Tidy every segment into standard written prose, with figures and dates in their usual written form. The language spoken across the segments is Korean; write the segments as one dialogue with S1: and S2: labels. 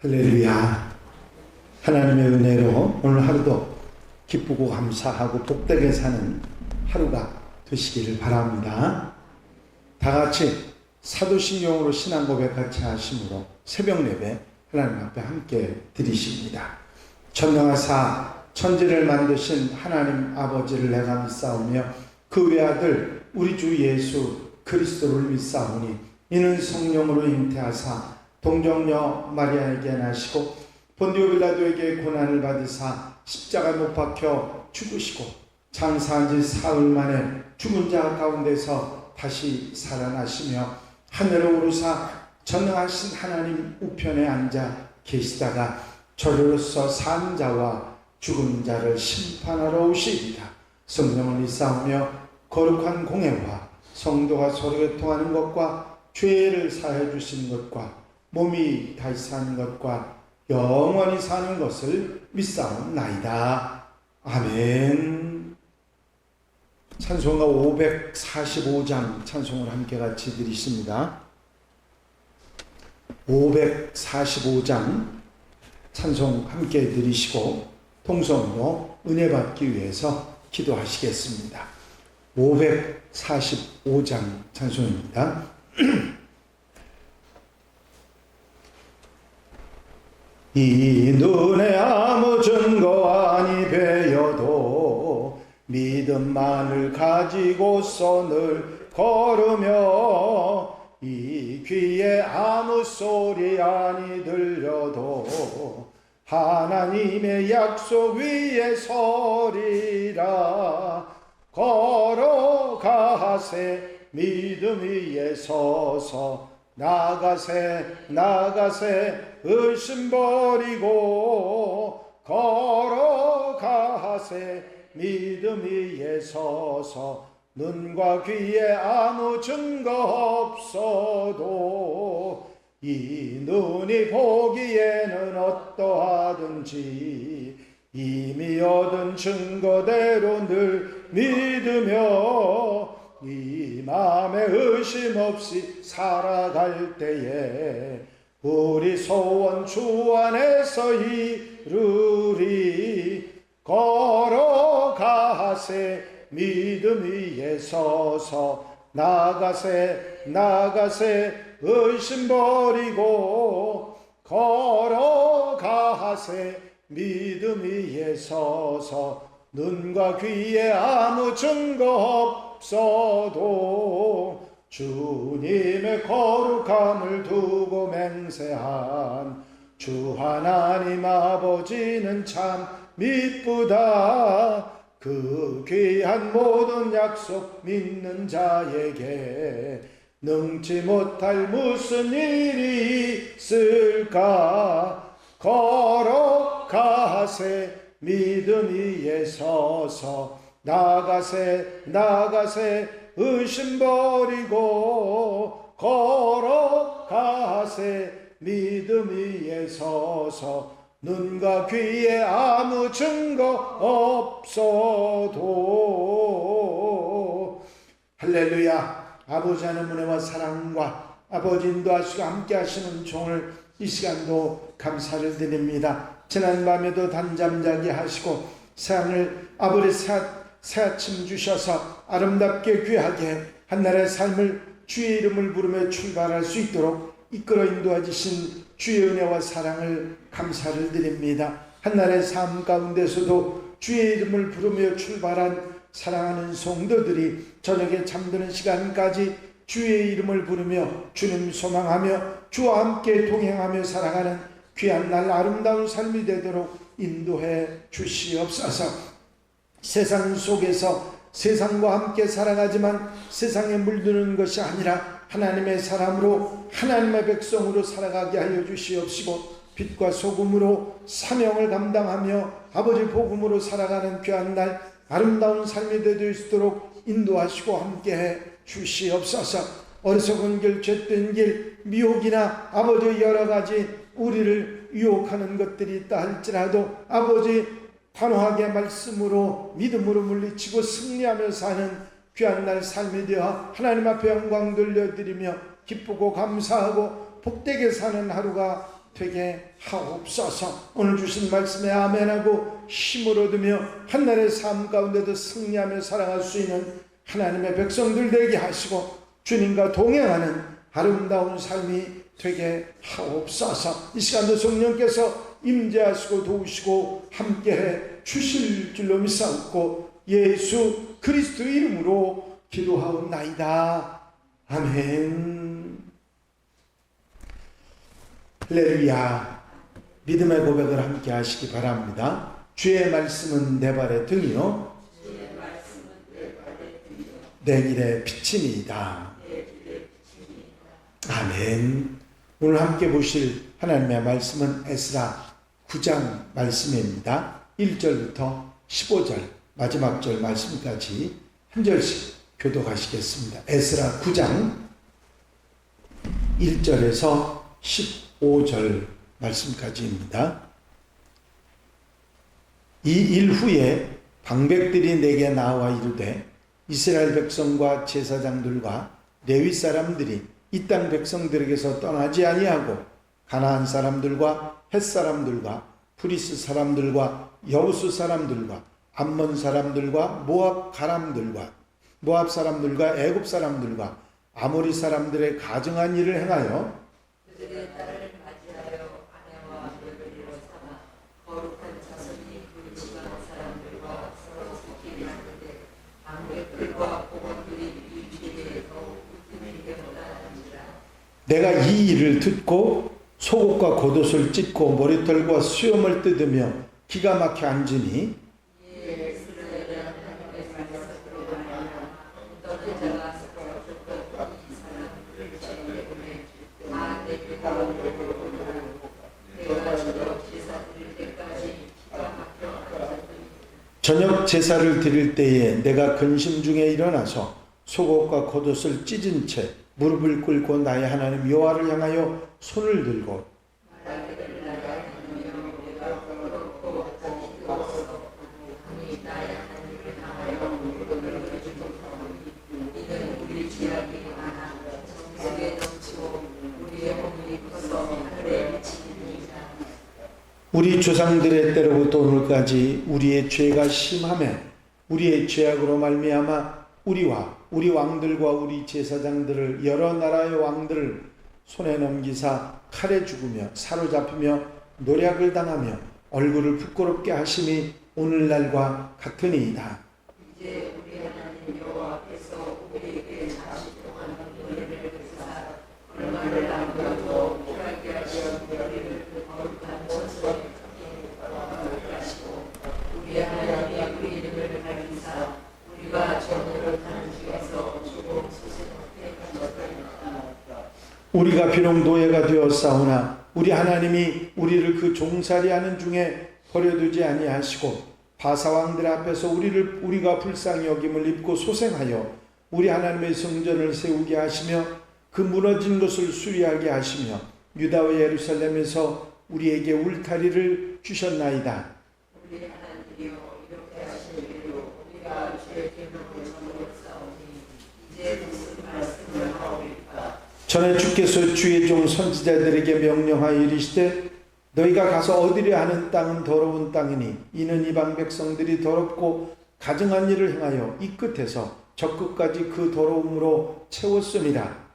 S1: 할렐루야. 하나님의 은혜로 오늘 하루도 기쁘고 감사하고 복되게 사는 하루가 되시기를 바랍니다. 다 같이 사도신경으로 신앙 고백 같이 하심으로 새벽 예배 하나님 앞에 함께 드리십니다. 전능하사 천지를 만드신 하나님 아버지를 내가 믿사오며 그 외아들 우리 주 예수 그리스도를 믿사오니 이는 성령으로 잉태하사 동정녀 마리아에게 나시고 본디오 빌라도에게 고난을 받으사 십자가에 못 박혀 죽으시고 장사한 지 사흘 만에 죽은 자 가운데서 다시 살아나시며 하늘에 오르사 전능하신 하나님 우편에 앉아 계시다가 저리로서 산 자와 죽은 자를 심판하러 오시리라. 성령을 믿사오며 거룩한 공예와 성도가 서로 교통하는 것과 죄를 사해 주시는 것과 몸이 다시 사는 것과 영원히 사는 것을 믿사옵나이다. 아멘. 찬송가 545장 찬송을 함께 같이 드리십니다. 545장 찬송 함께 드리시고 통성으로 은혜 받기 위해서 기도하시겠습니다. 545장 찬송입니다. 이 눈에 아무 증거 아니 배여도 믿음만을 가지고서 늘 걸으며 이 귀에 아무 소리 아니 들려도 하나님의 약속 위에 서리라. 걸어가세 믿음 위에 서서 나가세 의심 버리고 걸어가세 믿음 위에 서서 눈과 귀에 아무 증거 없어도 이 눈이 보기에는 어떠하든지 이미 얻은 증거대로 늘 믿으며 이 마음에 의심 없이 살아갈 때에 우리 소원 주 안에서 이루리. 걸어가세 믿음 위에 서서 나가세 의심 버리고 걸어가세 믿음 위에 서서 눈과 귀에 아무 증거 없어도 주님의 거룩함을 두고 맹세한 주 하나님 아버지는 참 미쁘다. 그 귀한 모든 약속 믿는 자에게 능치 못할 무슨 일이 있을까. 걸어가세 믿음 위에 서서 나가세 의심 버리고 걸어가세 믿음 위에 서서 눈과 귀에 아무 증거 없어도. 할렐루야. 아버지 하나님의 은혜와 사랑과 아버지 인도하시고 함께 하시는 종을 이 시간도 감사를 드립니다. 지난 밤에도 단잠자게 하시고 새하늘 아버지 새 아침 주셔서 아름답게 귀하게 한날의 삶을 주의 이름을 부르며 출발할 수 있도록 이끌어 인도해 주신 주의 은혜와 사랑을 감사를 드립니다. 한날의 삶 가운데서도 주의 이름을 부르며 출발한 사랑하는 성도들이 저녁에 잠드는 시간까지 주의 이름을 부르며 주님 소망하며 주와 함께 동행하며 살아가는 귀한 날 아름다운 삶이 되도록 인도해 주시옵소서. 세상 속에서 세상과 함께 살아가지만 세상에 물드는 것이 아니라 하나님의 사람으로 하나님의 백성으로 살아가게 하여 주시옵시고 빛과 소금으로 사명을 감당하며 아버지 복음으로 살아가는 귀한 날 아름다운 삶이 되될 수 있도록 인도하시고 함께해 주시옵소서. 어리석은 길, 죄된 길, 미혹이나 아버지 여러 가지 우리를 유혹하는 것들이 있다 할지라도 아버지 단호하게 말씀으로 믿음으로 물리치고 승리하며 사는 귀한 날 삶이 되어 하나님 앞에 영광 돌려드리며 기쁘고 감사하고 복되게 사는 하루가 되게 하옵소서. 오늘 주신 말씀에 아멘하고 힘을 얻으며 한날의 삶 가운데도 승리하며 살아갈 수 있는 하나님의 백성들 되게 하시고 주님과 동행하는 아름다운 삶이 되게 하옵소서. 이 시간도 성령께서 임재하시고 도우시고 함께해 주실 줄로 믿사옵고 예수 그리스도 이름으로 기도하옵나이다. 아멘. 할렐루야. 믿음의 고백을 함께 하시기 바랍니다. 주의 말씀은 내 발의 등이요 내 길의 빛이니이다. 아멘. 오늘 함께 보실 하나님의 말씀은 에스라 9장 말씀입니다. 1절부터 15절 마지막 절 말씀까지 한 절씩 교독하시겠습니다. 에스라 9장 1절에서 15절 말씀까지입니다. 이 일 후에 방백들이 내게 나와 이르되 이스라엘 백성과 제사장들과 레위 사람들이 이 땅 백성들에게서 떠나지 아니하고 가나안 사람들과 헷 사람들과 프리스 사람들과 여우스 사람들과 암몬 사람들과 모압 사람들과 애굽 사람들과 아모리 사람들의 가증한 일을 행하여
S2: 그들의 딸을 맞이하여 아내와 며느리로 삼아 거룩한 자손이 그 지방 사람들과 서로 속히 나누되 방백들과 복원들이 이 일에 더욱 웃음이 되었다는지라.
S1: 내가 이 일을 듣고 속옷과 겉옷을 찢고 머리털과 수염을 뜯으며 기가 막혀 앉으니 저녁 제사를 드릴 때에 내가 근심 중에 일어나서 속옷과 겉옷을 찢은 채 무릎을 꿇고 나의 하나님 여호와를 향하여 손을 들고 우리 조상들의 때로부터 오늘까지 우리의 죄가 심하며 우리의 죄악으로 말미암아 우리와 우리 왕들과 우리 제사장들을 여러 나라의 왕들을 손에 넘기사 칼에 죽으며 사로잡히며 노략을 당하며 얼굴을 부끄럽게 하심이 오늘날과 같으니이다.
S2: 이제 우리 하나님 여호와 앞에서 우리에게 자식 동안 은혜를 베푸사 얼마를 남겨도 피하게 하시는 우리를 거룩한 천소에 거룩하게 하시고 우리 하나님의 우리 이름을 밝히사 우리가 전으로 가는 중에서 조금 소생하게 하셨다.
S1: 우리가 비록 노예가 되었사오나 우리 하나님이 우리를 그 종살이하는 중에 버려두지 아니하시고 바사왕들 앞에서 우리가 불쌍히 여김을 입고 소생하여 우리 하나님의 성전을 세우게 하시며 그 무너진 것을 수리하게 하시며 유다와 예루살렘에서 우리에게 울타리를 주셨나이다.
S2: 우리 하나님이여 이렇게 하신 일로 우리가 주의 계명을 전하였사오니 이제 무슨 말씀을 하오리까.
S1: 전에 주께서 주의 종 선지자들에게 명령하여 이르시되 너희가 가서 얻으려 하는 땅은 더러운 땅이니 이는 이방 백성들이 더럽고 가증한 일을 행하여 이 끝에서 저 끝까지 그 더러움으로 채웠음이라.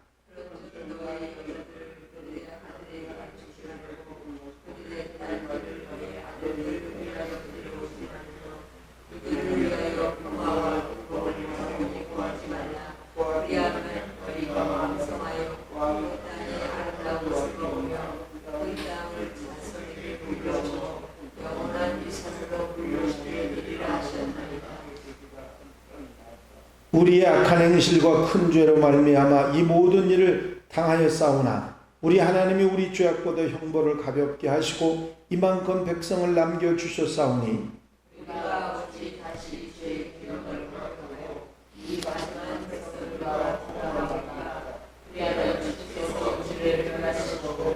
S1: 우리의 악한 행실과 큰 죄로 말미암아 이 모든 일을 당하였사오나 우리 하나님이 우리 죄악보다 형벌을 가볍게 하시고 이만큼 백성을 남겨주셨사오니
S2: 우리가 어찌 다시 죄의 기억을 하고 이 마지막 백성과 돌아가니까. 우리하여 주께서 우리를 변하시고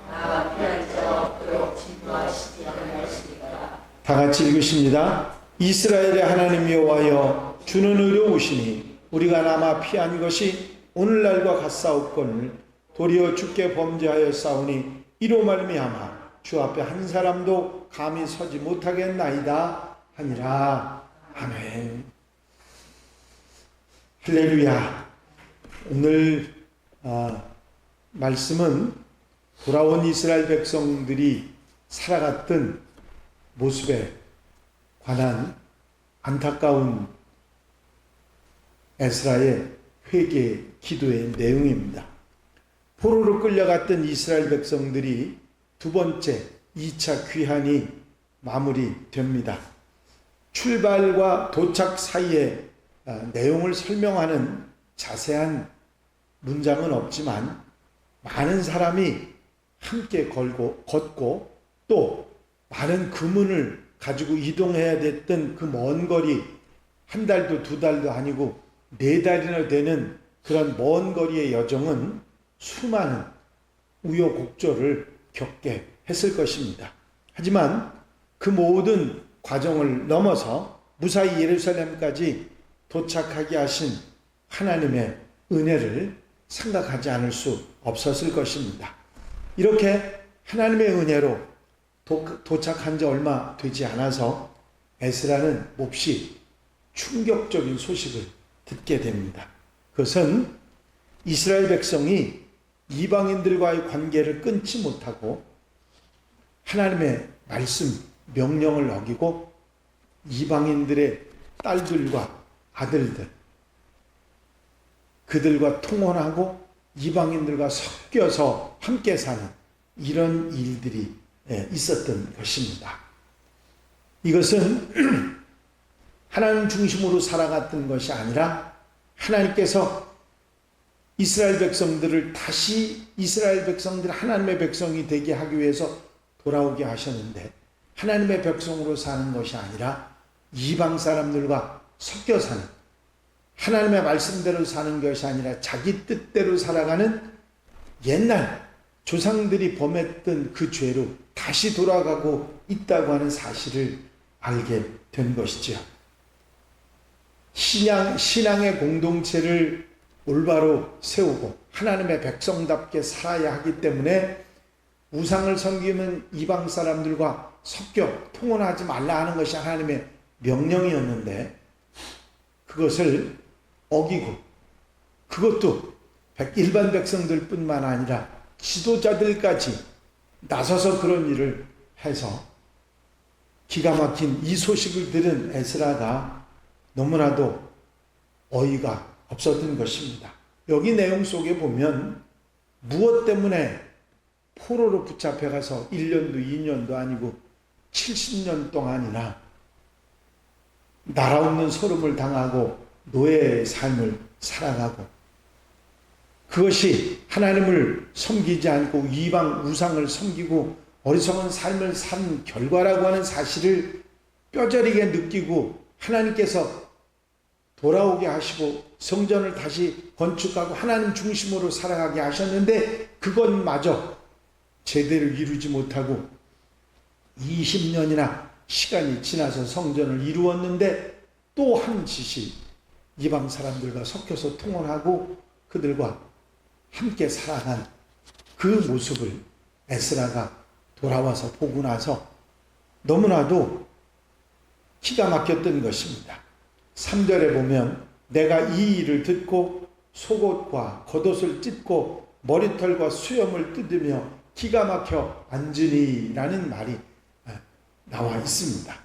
S2: 나와 피할 자와 없도록 진노하시지 않으시니까.
S1: 다 같이 읽으십니다. 이스라엘의 하나님 여호와여 주는 의로우시니 우리가 남아 피한 것이 오늘날과 같사옵거늘 도리어 주께 범죄하여 싸우니 이로 말미암아 주 앞에 한 사람도 감히 서지 못하겠나이다 하니라. 아멘. 할렐루야. 오늘 말씀은 돌아온 이스라엘 백성들이 살아갔던 모습에 관한 안타까운 에스라의 회개 기도의 내용입니다. 포로로 끌려갔던 이스라엘 백성들이 두 번째 2차 귀환이 마무리됩니다. 출발과 도착 사이의 내용을 설명하는 자세한 문장은 없지만 많은 사람이 함께 걷고 또 많은 금은을 가지고 이동해야 됐던 그 먼 거리, 한 달도 두 달도 아니고 4달이나 되는 그런 먼 거리의 여정은 수많은 우여곡절을 겪게 했을 것입니다. 하지만 그 모든 과정을 넘어서 무사히 예루살렘까지 도착하게 하신 하나님의 은혜를 생각하지 않을 수 없었을 것입니다. 이렇게 하나님의 은혜로 도착한 지 얼마 되지 않아서 에스라는 몹시 충격적인 소식을 듣게 됩니다. 그것은 이스라엘 백성이 이방인들과의 관계를 끊지 못하고 하나님의 말씀, 명령을 어기고 이방인들의 딸들과 아들들, 그들과 통혼하고 이방인들과 섞여서 함께 사는 이런 일들이 있었던 것입니다. 이것은 하나님 중심으로 살아갔던 것이 아니라 하나님께서 이스라엘 백성들을 다시 이스라엘 백성들 하나님의 백성이 되게 하기 위해서 돌아오게 하셨는데 하나님의 백성으로 사는 것이 아니라 이방 사람들과 섞여 사는, 하나님의 말씀대로 사는 것이 아니라 자기 뜻대로 살아가는 옛날 조상들이 범했던 그 죄로 다시 돌아가고 있다고 하는 사실을 알게 된 것이지요. 신앙의 공동체를 올바로 세우고 하나님의 백성답게 살아야 하기 때문에 우상을 섬기는 이방 사람들과 섞여 통혼하지 말라 하는 것이 하나님의 명령이었는데 그것을 어기고, 그것도 일반 백성들 뿐만 아니라 지도자들까지 나서서 그런 일을 해서 기가 막힌 이 소식을 들은 에스라가 너무나도 어이가 없었던 것입니다. 여기 내용 속에 보면 무엇 때문에 포로로 붙잡혀가서 1년도 2년도 아니고 70년 동안이나 나라 없는 소름을 당하고 노예의 삶을 살아가고 그것이 하나님을 섬기지 않고 이방 우상을 섬기고 어리석은 삶을 산 결과라고 하는 사실을 뼈저리게 느끼고 하나님께서 돌아오게 하시고 성전을 다시 건축하고 하나님 중심으로 살아가게 하셨는데 그것마저 제대로 이루지 못하고 20년이나 시간이 지나서 성전을 이루었는데 또 한 짓이 이방 사람들과 섞여서 통혼하고 그들과 함께 살아간 그 모습을 에스라가 돌아와서 보고 나서 너무나도 기가 막혔던 것입니다. 3절에 보면 내가 이 일을 듣고 속옷과 겉옷을 찢고 머리털과 수염을 뜯으며 기가 막혀 앉으니 라는 말이 나와 있습니다.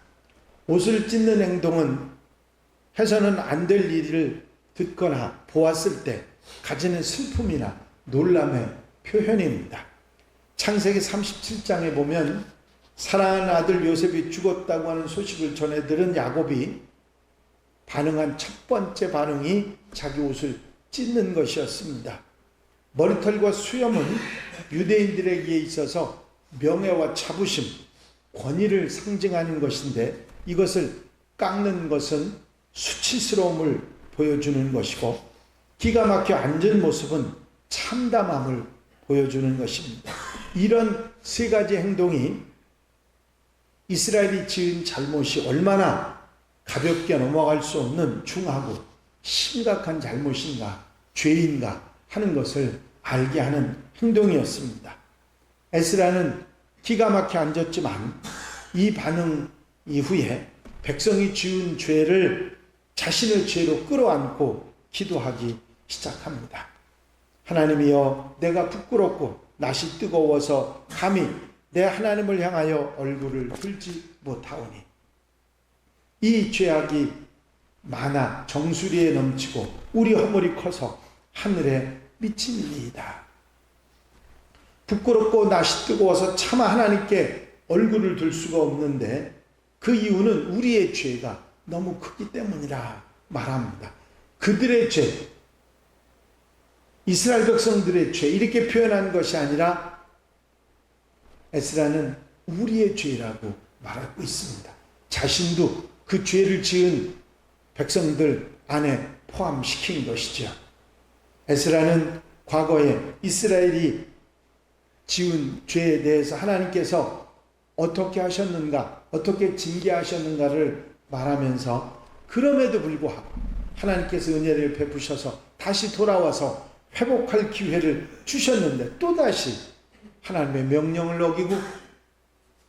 S1: 옷을 찢는 행동은 해서는 안 될 일을 듣거나 보았을 때 가지는 슬픔이나 놀람의 표현입니다. 창세기 37장에 보면 사랑하는 아들 요셉이 죽었다고 하는 소식을 전해 들은 야곱이 반응한 첫 번째 반응이 자기 옷을 찢는 것이었습니다. 머리털과 수염은 유대인들에게 있어서 명예와 자부심, 권위를 상징하는 것인데 이것을 깎는 것은 수치스러움을 보여주는 것이고 기가 막혀 앉은 모습은 참담함을 보여주는 것입니다. 이런 세 가지 행동이 이스라엘이 지은 잘못이 얼마나 가볍게 넘어갈 수 없는 중하고 심각한 잘못인가 죄인가 하는 것을 알게 하는 행동이었습니다. 에스라는 기가 막혀 앉았지만 이 반응 이후에 백성이 지은 죄를 자신의 죄로 끌어안고 기도하기 시작합니다. 하나님이여, 내가 부끄럽고 낯이 뜨거워서 감히 내 하나님을 향하여 얼굴을 들지 못하오니 이 죄악이 많아 정수리에 넘치고 우리 허물이 커서 하늘에 미치니이다. 부끄럽고 낯이 뜨거워서 차마 하나님께 얼굴을 들 수가 없는데 그 이유는 우리의 죄가 너무 크기 때문이라 말합니다. 그들의 죄, 이스라엘 백성들의 죄, 이렇게 표현한 것이 아니라 에스라는 우리의 죄라고 말하고 있습니다. 자신도 그 죄를 지은 백성들 안에 포함시킨 것이죠. 에스라는 과거에 이스라엘이 지은 죄에 대해서 하나님께서 어떻게 하셨는가, 어떻게 징계하셨는가를 말하면서 그럼에도 불구하고 하나님께서 은혜를 베푸셔서 다시 돌아와서 회복할 기회를 주셨는데 또다시 하나님의 명령을 어기고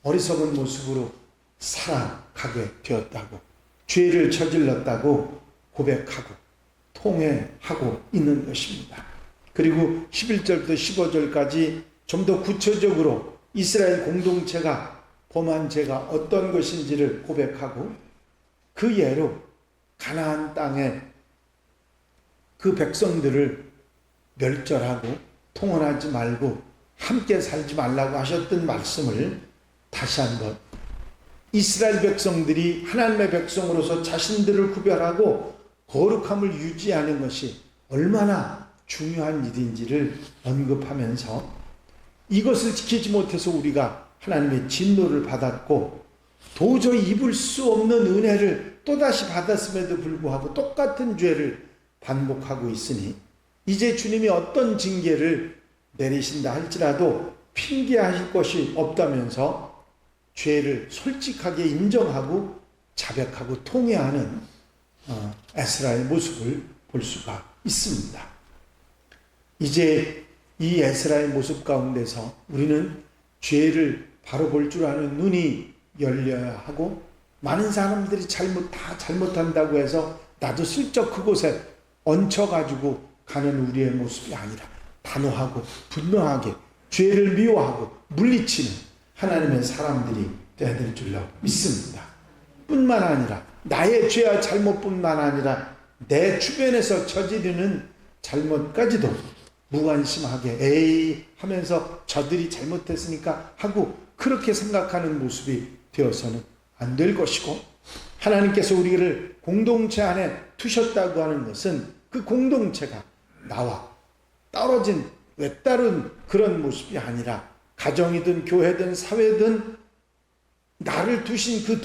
S1: 어리석은 모습으로 살아가게 되었다고, 죄를 저질렀다고 고백하고 통회하고 있는 것입니다. 그리고 11절부터 15절까지 좀 더 구체적으로 이스라엘 공동체가 범한 죄가 어떤 것인지를 고백하고 그 예로 가나안 땅에 그 백성들을 멸절하고 통혼하지 말고 함께 살지 말라고 하셨던 말씀을 다시 한번 이스라엘 백성들이 하나님의 백성으로서 자신들을 구별하고 거룩함을 유지하는 것이 얼마나 중요한 일인지를 언급하면서 이것을 지키지 못해서 우리가 하나님의 진노를 받았고 도저히 입을 수 없는 은혜를 또다시 받았음에도 불구하고 똑같은 죄를 반복하고 있으니 이제 주님이 어떤 징계를 내리신다 할지라도 핑계하실 것이 없다면서 죄를 솔직하게 인정하고 자백하고 통회하는 에스라의 모습을 볼 수가 있습니다. 이제 이 에스라의 모습 가운데서 우리는 죄를 바로 볼 줄 아는 눈이 열려야 하고, 많은 사람들이 다 잘못한다고 해서 나도 슬쩍 그곳에 얹혀가지고 가는 우리의 모습이 아니라 단호하고 분명하게 죄를 미워하고 물리치는 하나님의 사람들이 되어야 될 줄로 믿습니다. 뿐만 아니라 나의 죄와 잘못뿐만 아니라 내 주변에서 저지르는 잘못까지도 무관심하게 에이 하면서 저들이 잘못했으니까 하고 그렇게 생각하는 모습이 되어서는 안 될 것이고, 하나님께서 우리를 공동체 안에 두셨다고 하는 것은 그 공동체가 나와 떨어진 외따른 그런 모습이 아니라 가정이든 교회든 사회든 나를 두신 그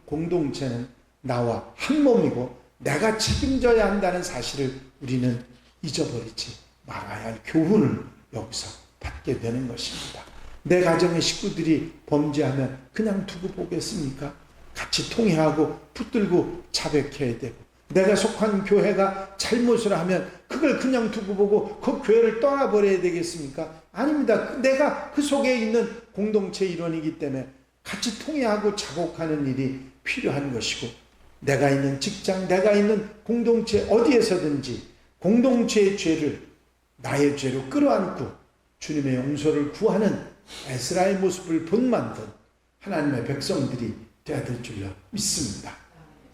S1: 공동체는 나와 한 몸이고 내가 책임져야 한다는 사실을 우리는 잊어버리지 말아야 할 교훈을 여기서 받게 되는 것입니다. 내 가정의 식구들이 범죄하면 그냥 두고 보겠습니까? 같이 통회하고 붙들고 자백해야 되고, 내가 속한 교회가 잘못을 하면 그걸 그냥 두고 보고 그 교회를 떠나버려야 되겠습니까? 아닙니다. 내가 그 속에 있는 공동체 일원이기 때문에 같이 통회하고 자복하는 일이 필요한 것이고, 내가 있는 직장, 내가 있는 공동체 어디에서든지 공동체의 죄를 나의 죄로 끌어안고 주님의 용서를 구하는 에스라의 모습을 본만든 하나님의 백성들이 되어야 될 줄로 믿습니다.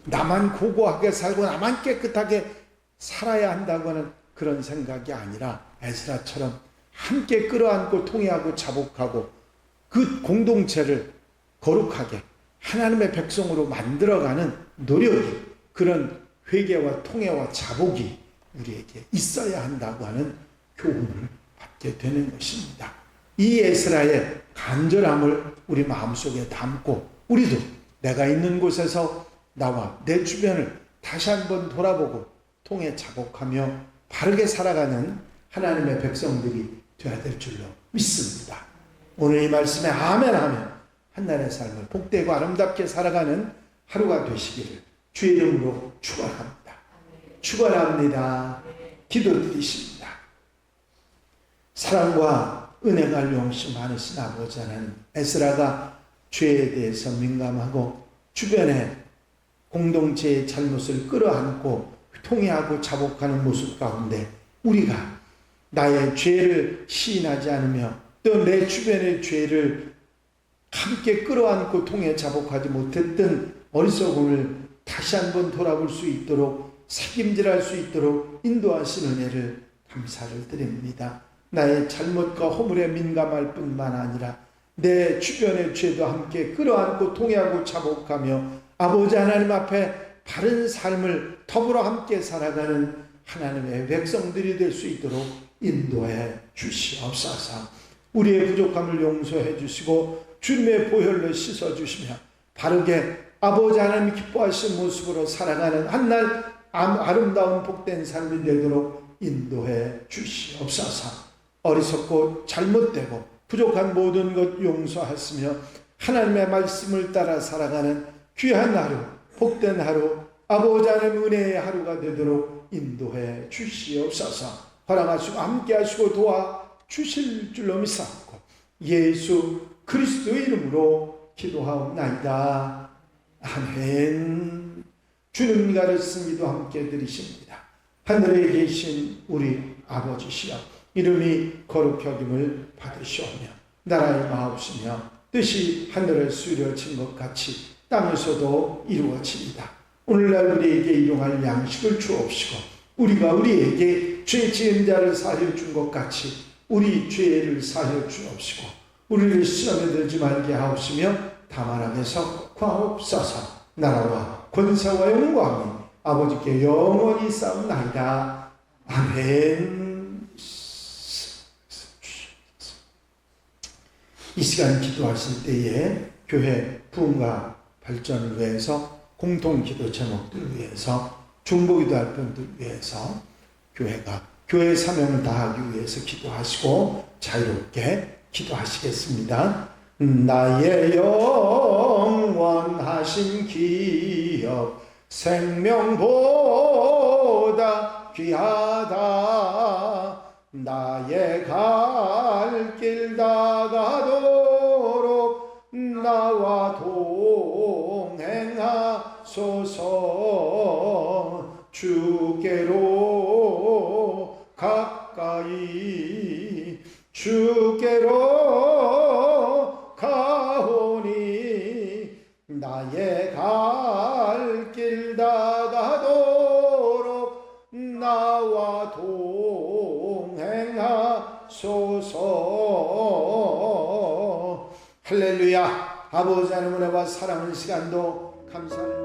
S1: 나만 고고하게 살고 나만 깨끗하게 살아야 한다고 하는 그런 생각이 아니라 에스라처럼 함께 끌어안고 통회하고 자복하고 그 공동체를 거룩하게 하나님의 백성으로 만들어가는 노력이, 그런 회개와 통회와 자복이 우리에게 있어야 한다고 하는 교훈을 받게 되는 것입니다. 이 에스라의 간절함을 우리 마음속에 담고 우리도 내가 있는 곳에서 나와 내 주변을 다시 한번 돌아보고 통해 자복하며 바르게 살아가는 하나님의 백성들이 되어야 될 줄로 믿습니다. 오늘 이 말씀에 아멘 하면 한날의 삶을 복되고 아름답게 살아가는 하루가 되시기를 주의 이름으로 축원합니다. 축원합니다. 기도드리십니다. 사랑과 은혜가 용시 많으신 아버지 하나님, 에스라가 죄에 대해서 민감하고 주변에 공동체의 잘못을 끌어안고 통회하고 자복하는 모습 가운데 우리가 나의 죄를 시인하지 않으며 또 내 주변의 죄를 함께 끌어안고 통해 자복하지 못했던 어리석음을 다시 한번 돌아볼 수 있도록 책임질할 수 있도록 인도하신 은혜를 감사를 드립니다. 나의 잘못과 허물에 민감할 뿐만 아니라 내 주변의 죄도 함께 끌어안고 통회하고 자복하며 아버지 하나님 앞에 바른 삶을 더불어 함께 살아가는 하나님의 백성들이 될 수 있도록 인도해 주시옵소서. 우리의 부족함을 용서해 주시고 주님의 보혈로 씻어주시며 바르게 아버지 하나님 기뻐하신 모습으로 살아가는 한날 아름다운 복된 삶이 되도록 인도해 주시옵소서. 어리석고 잘못되고 부족한 모든 것 용서하시며 하나님의 말씀을 따라 살아가는 귀한 하루, 복된 하루, 아버지 하나님 은혜의 하루가 되도록 인도해 주시옵소서. 허락하시고 함께하시고 도와 주실 줄로 믿사옵고 예수 그리스도의 이름으로 기도하옵나이다. 아멘. 주님 가르침이도 함께 드리십니다. 하늘에 계신 우리 아버지시여, 이름이 거룩히 여김을 받으시오며 나라의 마옵시며 뜻이 하늘에서 이루어진 것 같이 땅에서도 이루어지이다. 오늘날 우리에게 일용할 양식을 주옵시고 우리가 우리에게 죄 지은 자를 사하여 준 것 같이 우리 죄를 사하여 주옵시고 우리를 시험에 들지 말게 하옵시며 다만 악에서 구하옵소서. 나라와 권세와 영광이 아버지께 영원히 싸움나이다. 아멘. 이 시간 기도하실 때에 교회 부흥과 발전을 위해서 공통기도 제목들을 위해서 중보기도할 분들 위해서 교회 사명을 다하기 위해서 기도하시고 자유롭게 기도하시겠습니다. 나의 영원하신 기업 생명보다 귀하다. 나의 갈 길 다가도록 나와 동행하소서. 주께로 가까이 주께로 가오니 나의 갈 길 다가도록 나와 동행하소서. 할렐루야. 아버지 하나님 은혜와 사랑의 시간도 감사합니다.